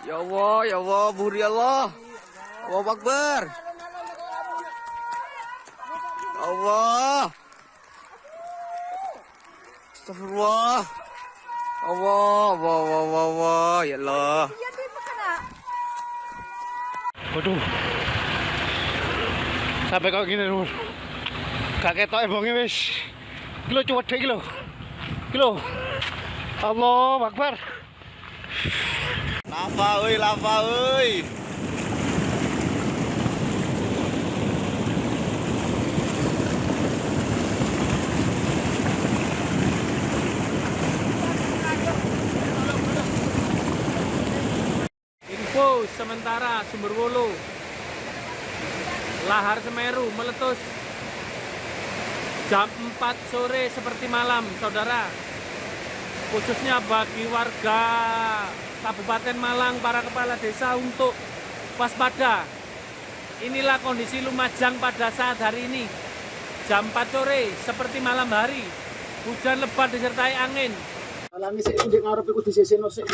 Ya Allah, buri Allah. Allahu Akbar. Allah. Astagfirullah. Allah, ya Allah. Waduh. Sampai kok gini lho. Gak ketok ebonge wis. Iki lho cuwedhe iki lho. Iki lho. Allahu Akbar. Lava euy. Info sementara Sumberwulu, lahar Semeru meletus jam 4 sore seperti malam, saudara. Khususnya bagi warga Kabupaten Malang, para kepala desa untuk waspada. Inilah kondisi Lumajang pada saat hari ini. Jam 4 sore seperti malam hari. Hujan lebat disertai angin. Alami sik ndek ngarep iku diseseno sik.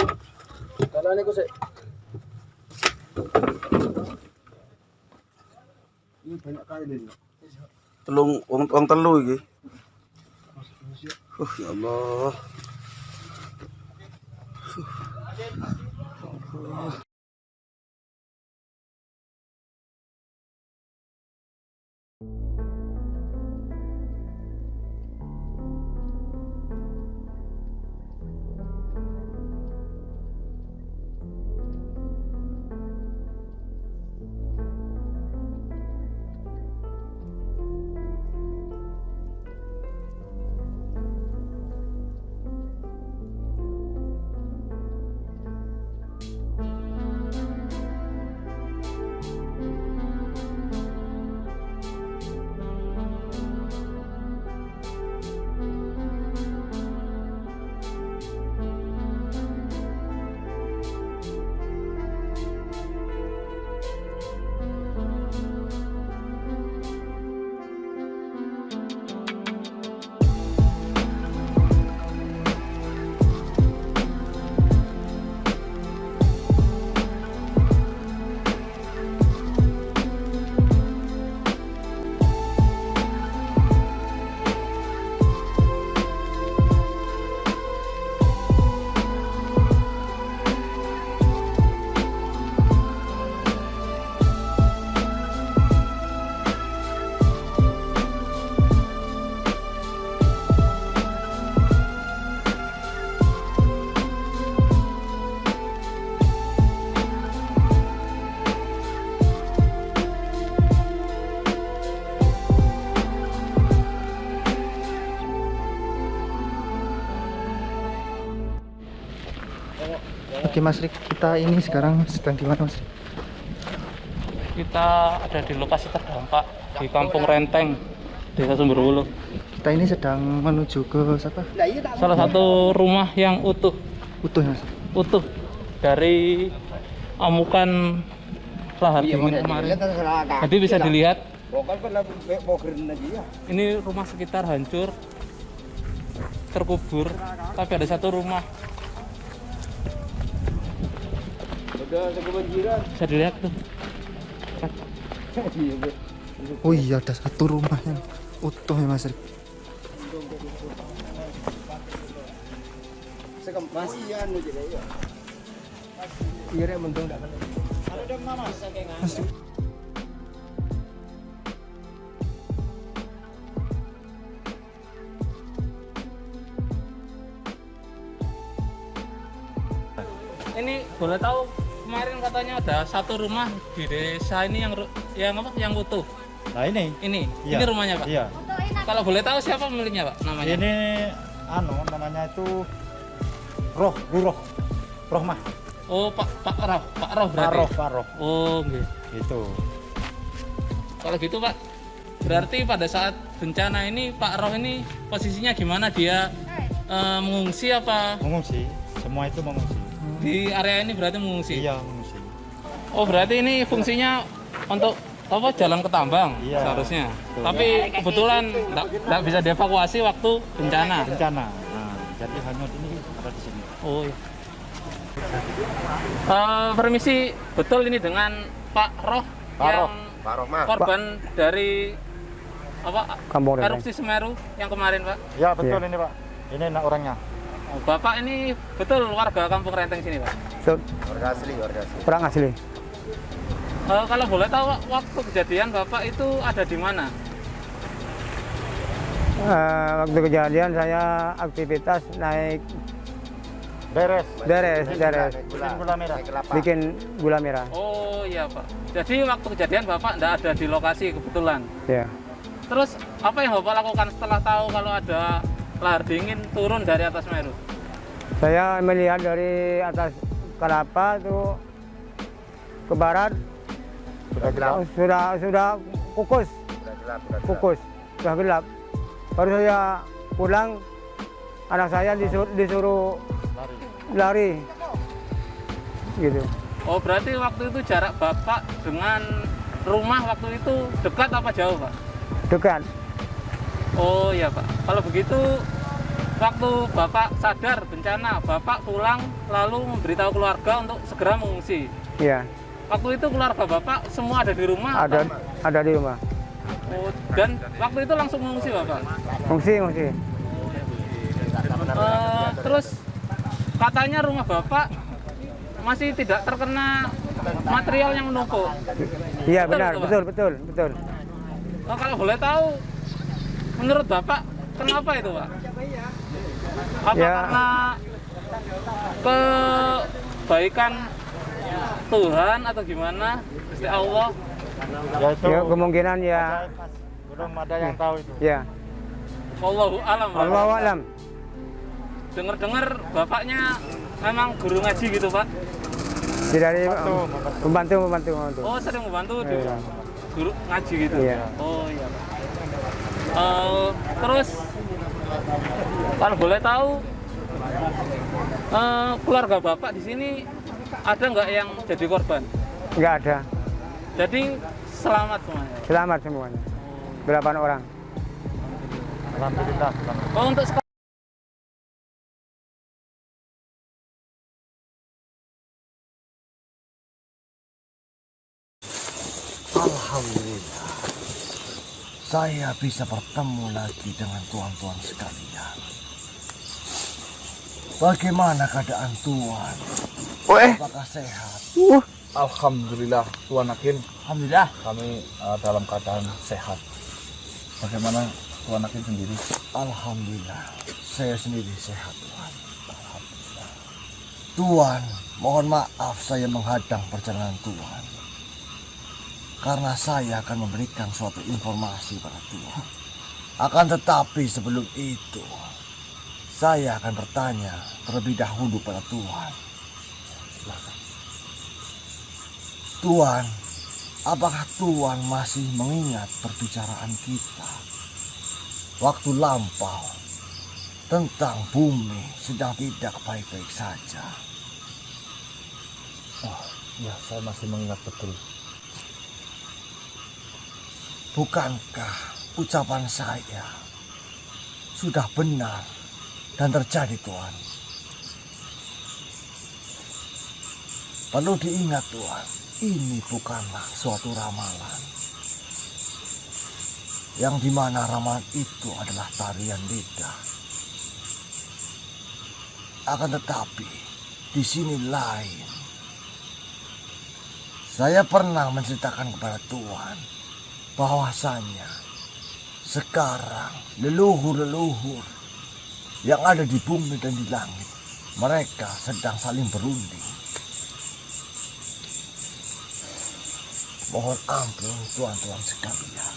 Dalane iku sik. Ini banyak kain ini. Wong telu iki. Ya Allah. Oke Mas Rik, kita ini sekarang sedang di mana Mas Rik? Kita ada di lokasi terdampak di Kampung Renteng, Desa Sumberwulu. Kita ini sedang menuju ke siapa? Salah satu rumah yang utuh Utuh Mas. utuh dari amukan lahar dingin kemarin. Jadi bisa dilihat ini rumah sekitar hancur, terkubur, tapi ada satu rumah bisa dilihat tuh. Oh iya, ada satu rumah yang utuh ya Mas Rik. Mas iya anu jadi ya. Iya rek mendong dak. Mas Rik. Ini boleh tahu, kemarin katanya ada satu rumah di desa ini yang apa? Yang utuh. Nah ini Ini rumahnya Pak. iya. Kalau boleh tahu siapa pemiliknya Pak? Namanya? Ini namanya itu Rohmah. Oh Pak Roh berarti. Pak Roh. Oh gitu. Gitu. Kalau gitu Pak, berarti pada saat bencana ini Pak Roh ini posisinya gimana? Dia mengungsi apa? Mengungsi. Semua itu mengungsi. Di area ini berarti mengungsi. Iya, mengungsi. Oh berarti ini fungsinya untuk apa? Jalan ke tambang Iya. seharusnya. Tapi kebetulan nggak bisa dievakuasi waktu bencana. Bencana. Nah, jadi hanyut ini ada di sini. Oh iya. Permisi, betul ini dengan Pak Roh yang Pak Rohmah. korban dari apa Kampung Renteng. erupsi Semeru yang kemarin, Pak? Ya betul Iya. ini Pak. Ini orangnya. Oh, Bapak ini betul warga Kampung Renteng sini, Pak? Warga asli, warga asli. Orang asli. Kalau boleh tahu waktu kejadian Bapak itu ada di mana? Waktu kejadian saya aktivitas naik Beres. Gula, Gula merah. naik kelapa. bikin gula merah. Oh iya, Pak. Jadi waktu kejadian Bapak tidak ada di lokasi kebetulan. Ya. Terus apa yang Bapak lakukan setelah tahu kalau ada lahar dingin turun dari atas Semeru? Saya melihat dari atas kelapa itu ke barat Sudah gelap. sudah kukus, Sudah gelap, sudah gelap. kukus, sudah gelap. Baru saya pulang, anak saya disuruh lari, gitu. Oh berarti waktu itu jarak Bapak dengan rumah waktu itu dekat apa jauh, Pak? Dekat. Oh iya, Pak. Kalau begitu waktu Bapak sadar bencana, Bapak pulang lalu memberitahu keluarga untuk segera mengungsi. Iya. Waktu itu keluarga Bapak semua ada di rumah? Ada di rumah. Oh, dan waktu itu langsung mengungsi, Bapak? Mengungsi. Terus katanya rumah Bapak masih tidak terkena material yang menumpuk. Iya Betul, benar, Pak? betul. Kalau boleh tahu, menurut Bapak kenapa itu, Pak? Apa Ya. karena kebaikan Tuhan atau gimana? Gusti Allah? Ya itu. Ya kemungkinan ya. Mas. Belum ada yang tahu itu. Ya. Wallahu alam, Pak. Allahu a'lam. Dengar-dengar bapaknya memang guru ngaji gitu, Pak? Tidak ada Membantu. membantu. Oh, sering membantu di Iya. guru ngaji gitu? Iya. Oh iya, Pak. Terus kalau boleh tahu keluarga Bapak di sini ada nggak yang jadi korban? Enggak ada. Jadi selamat semuanya. Selamat semuanya. 8 orang. Alhamdulillah. Selamat. Oh, untuk Alhamdulillah, saya bisa bertemu lagi dengan tuan-tuan sekalian. Bagaimana keadaan tuan? Apakah sehat? Alhamdulillah, Tuan Hakim. Alhamdulillah. Kami dalam keadaan sehat. Bagaimana Tuan Hakim sendiri? Alhamdulillah, saya sendiri sehat tuan. Alhamdulillah. Tuan, mohon maaf saya menghadang perjalanan tuan. Karena saya akan memberikan suatu informasi pada tuan. Akan tetapi sebelum itu, saya akan bertanya terlebih dahulu pada tuan. Tuan, apakah tuan masih mengingat perbicaraan kita waktu lampau tentang bumi sedang tidak baik-baik saja? Oh, ya, saya masih mengingat betul. Bukankah ucapan saya sudah benar dan terjadi, tuan? Perlu diingat, tuan, ini bukanlah suatu ramalan. Yang dimana ramalan itu adalah tarian lidah. Akan tetapi, di sini lain. Saya pernah menceritakan kepada tuan bahwasanya sekarang leluhur-leluhur yang ada di bumi dan di langit, mereka sedang saling berunding. Mohon ampun tuan-tuan sekalian,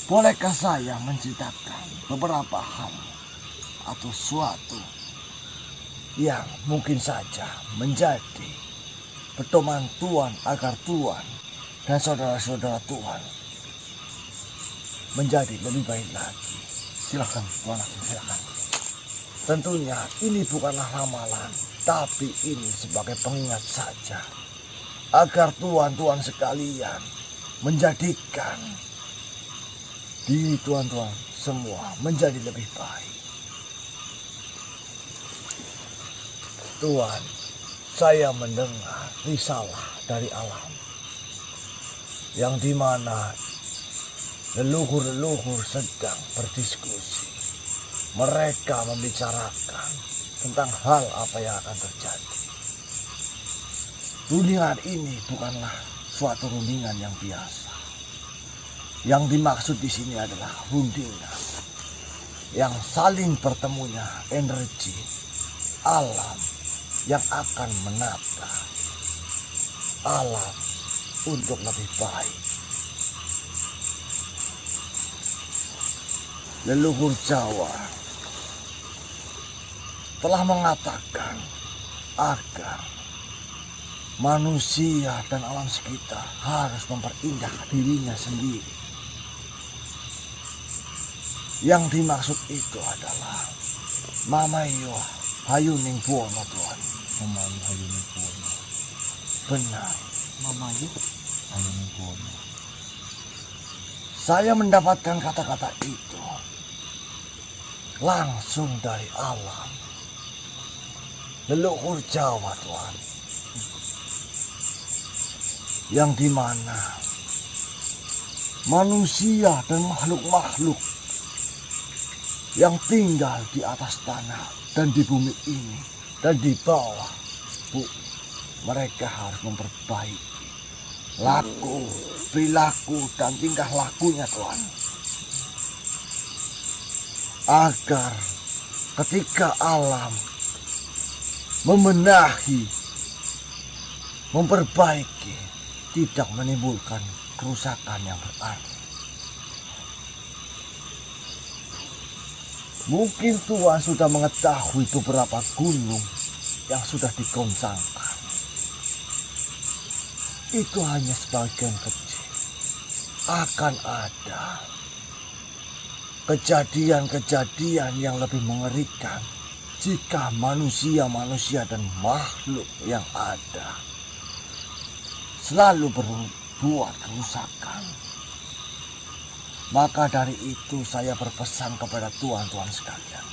bolehkah saya menceritakan beberapa hal atau suatu yang mungkin saja menjadi pedoman tuan agar tuan dan saudara-saudara tuan menjadi lebih baik lagi? Silakan tuan, silakan. Tentunya ini bukanlah ramalan, tapi ini sebagai pengingat saja agar tuan-tuan sekalian menjadikan diri tuan-tuan semua menjadi lebih baik. Tuan, saya mendengar risalah dari alam yang dimana leluhur-leluhur sedang berdiskusi. Mereka membicarakan tentang hal apa yang akan terjadi. Rundingan ini bukanlah suatu rundingan yang biasa. Yang dimaksud di sini adalah rundingan yang saling bertemunya energi alam yang akan menata alam untuk lebih baik. Leluhur Jawa telah mengatakan agar manusia dan alam sekitar harus memperindah dirinya sendiri. Yang dimaksud itu adalah Mamayo Hayuning Buwono, Tuhan. Mamayo Hayuning Buwono. Benar. Mamayo Hayuning Buwono. Saya mendapatkan kata-kata itu langsung dari alam leluhur Jawa, Tuhan. Yang dimana manusia dan makhluk-makhluk yang tinggal di atas tanah dan di bumi ini dan di bawah bumi, mereka harus memperbaiki laku, perilaku, dan tingkah lakunya, Tuhan. Agar ketika alam membenahi, memperbaiki, tidak menimbulkan kerusakan yang berarti. Mungkin Tuhan sudah mengetahui beberapa gunung yang sudah digoncangkan. Itu hanya sebagian kecil. Akan ada kejadian-kejadian yang lebih mengerikan jika manusia-manusia dan makhluk yang ada selalu berbuat kerusakan. Maka dari itu saya berpesan kepada Tuhan-Tuhan sekalian,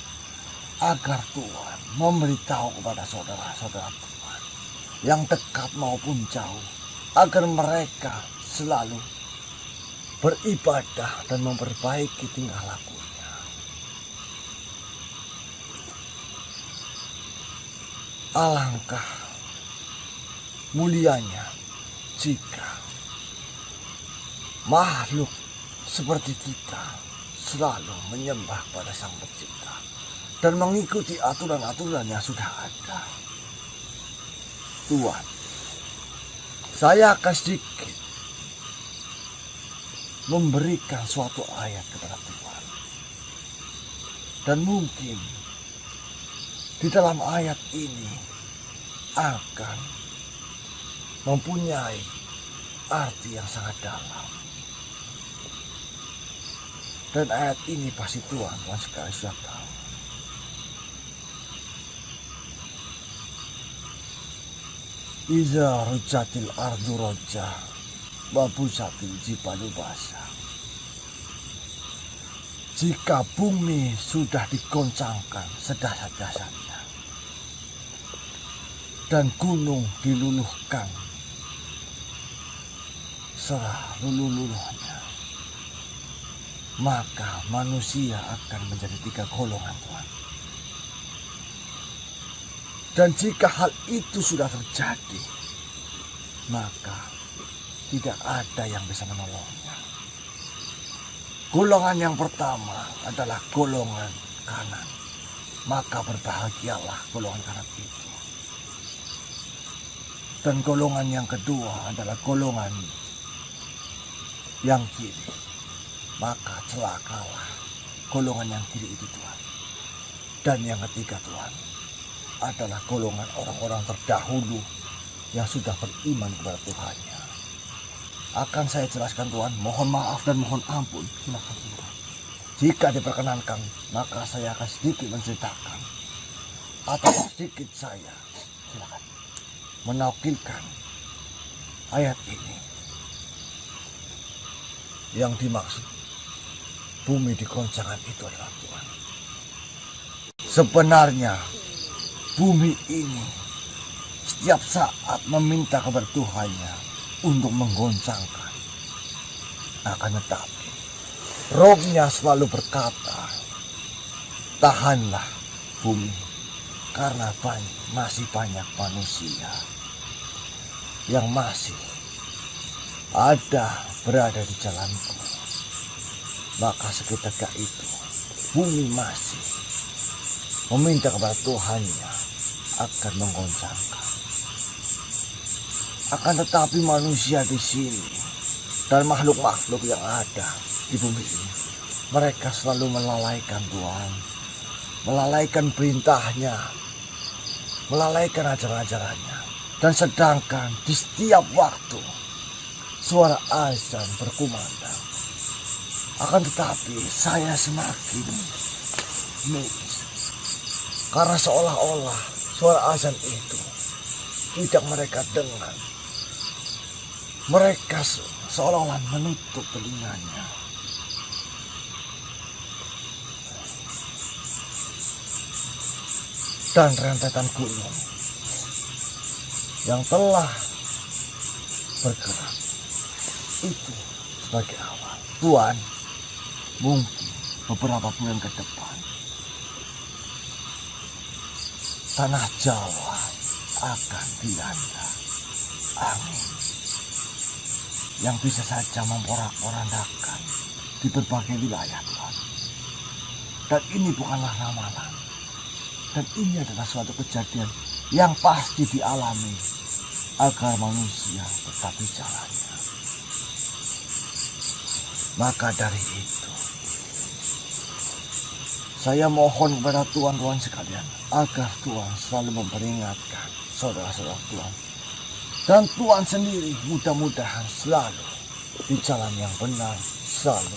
agar Tuhan memberitahu kepada saudara-saudara Tuhan yang dekat maupun jauh, agar mereka selalu beribadah dan memperbaiki tingkah lakunya. Alangkah mulianya jika makhluk seperti kita selalu menyembah pada Sang Pencipta dan mengikuti aturan-aturan yang sudah ada. Tuhan, saya akan sedikit memberikan suatu ayat kepada Tuhan. Dan mungkin di dalam ayat ini akan mempunyai arti yang sangat dalam. Dan ayat ini pasti Tuhan sekali sudah tahu. Iza rujatil ardu roja wabusatil jibalu basa. Jika bumi sudah digoncangkan sedasar-dasarnya dan gunung diluluhkan serah luluh-luluhnya, maka manusia akan menjadi 3 golongan, Tuhan. Dan jika hal itu sudah terjadi, maka tidak ada yang bisa menolongnya. Golongan yang pertama adalah golongan kanan. Maka berbahagialah golongan kanan itu. Dan golongan yang kedua adalah golongan yang kiri. Maka celakalah golongan yang kiri itu, Tuhan. Dan yang ketiga, Tuhan, adalah golongan orang-orang terdahulu yang sudah beriman kepada Tuhannya. Akan saya jelaskan, Tuhan. Mohon maaf dan mohon ampun. Silakan, Tuhan. Jika diperkenankan, maka saya akan sedikit menceritakan atau sedikit saya silakan menukilkan ayat ini yang dimaksud bumi digoncangkan itu adalah Tuhan. Sebenarnya bumi ini setiap saat meminta kepada Tuhannya untuk menggoncangkan. Akan tetapi rohnya selalu berkata, tahanlah bumi, karena masih banyak manusia yang masih berada di jalanku. Maka seketika itu bumi masih meminta kepada Tuhannya agar menggoncangkan. Akan tetapi manusia di sini dan makhluk-makhluk yang ada di bumi ini, mereka selalu melalaikan Tuhan, melalaikan perintahnya, melalaikan ajaran-ajarannya. Dan sedangkan di setiap waktu suara azan berkumandang, akan tetapi saya semakin miris, karena seolah-olah suara azan itu tidak mereka dengar. Mereka seolah-olah menutup telinganya. Dan rentetan gunung yang telah bergerak itu sebagai awal. Tuhan, mungkin beberapa bulan ke depan tanah Jawa akan dilanda angin yang bisa saja memporak-porandakan di berbagai wilayah, Tuhan. Dan ini bukanlah ramalan, dan ini adalah suatu kejadian yang pasti dialami agar manusia tetap di jalannya. Maka dari itu, saya mohon kepada Tuhan sekalian agar Tuhan selalu memperingatkan saudara-saudara Tuhan. Dan Tuhan sendiri mudah-mudahan selalu di jalan yang benar, selalu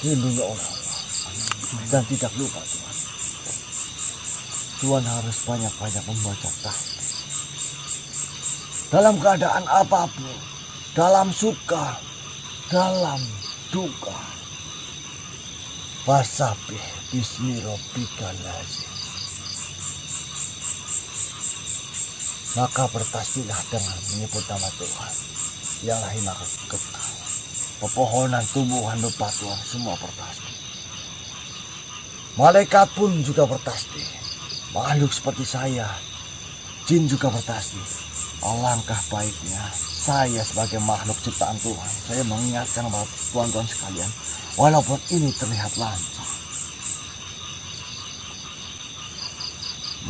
dilindungi oleh Allah. Dan tidak lupa Tuhan, Tuhan harus banyak-banyak membaca tasbih. Dalam keadaan apapun, dalam suka, dalam duka, fasabih bismi rabbikal azim. Maka bertasbihlah dengan menyebut nama Tuhan yang lahir maka kekal. Pepohonan, tumbuhan, bebatuan semua bertasbih. Malaikat pun juga bertasbih. Makhluk seperti saya, jin juga bertasbih. Alangkah baiknya saya sebagai makhluk ciptaan Tuhan, saya mengingatkan kepada tuan-tuan sekalian, walaupun ini terlihat lancar.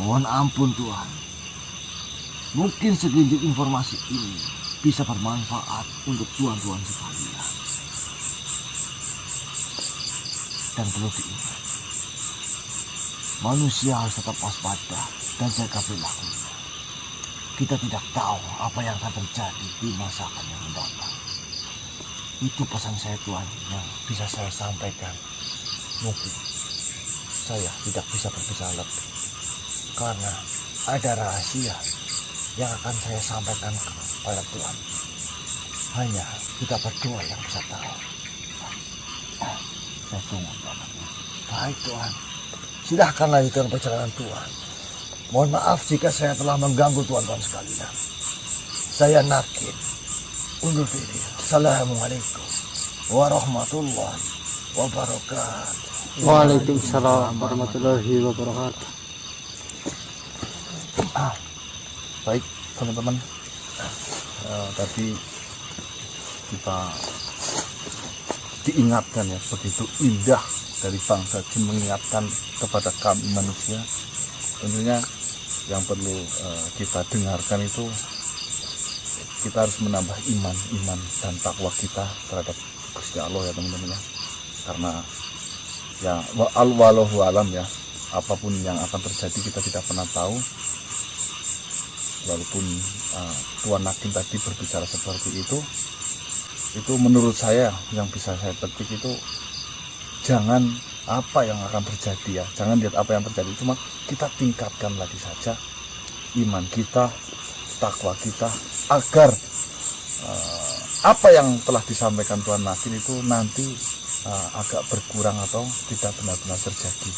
Mohon ampun Tuhan, mungkin segelintir informasi ini bisa bermanfaat untuk tuan-tuan sekalian. Dan perlu diingat, manusia harus tetap waspada dan jaga perilakunya. Kita tidak tahu apa yang akan terjadi di masa akan yang mendatang. Itu pesan saya Tuhan yang bisa saya sampaikan. Mungkin saya tidak bisa berbicara lebih, karena ada rahasia yang akan saya sampaikan kepada Tuhan. Hanya kita berdua yang bisa tahu. Saya tunggu Tuhan. Baik Tuhan, silahkan lanjutkan perjalanan Tuhan. Mohon maaf jika saya telah mengganggu tuan-tuan sekalian. Saya Nakib undur diri. Assalamualaikum warahmatullahi wabarakatuh. Waalaikumsalam warahmatullahi wabarakatuh. Baik teman-teman, tadi kita diingatkan ya, begitu indah dari bangsa jin mengingatkan kepada kami manusia. Tentunya yang perlu kita dengarkan itu, kita harus menambah iman dan takwa kita terhadap Gusti Allah ya teman-teman ya. Karena ya wallahu alam ya, apapun yang akan terjadi kita tidak pernah tahu. Walaupun Tuan Nakim tadi berbicara seperti itu menurut saya yang bisa saya petik itu, jangan apa yang akan terjadi ya, jangan lihat apa yang terjadi, cuma kita tingkatkan lagi saja iman kita, takwa kita, agar apa yang telah disampaikan Tuan Nakim itu nanti agak berkurang atau tidak benar-benar terjadi.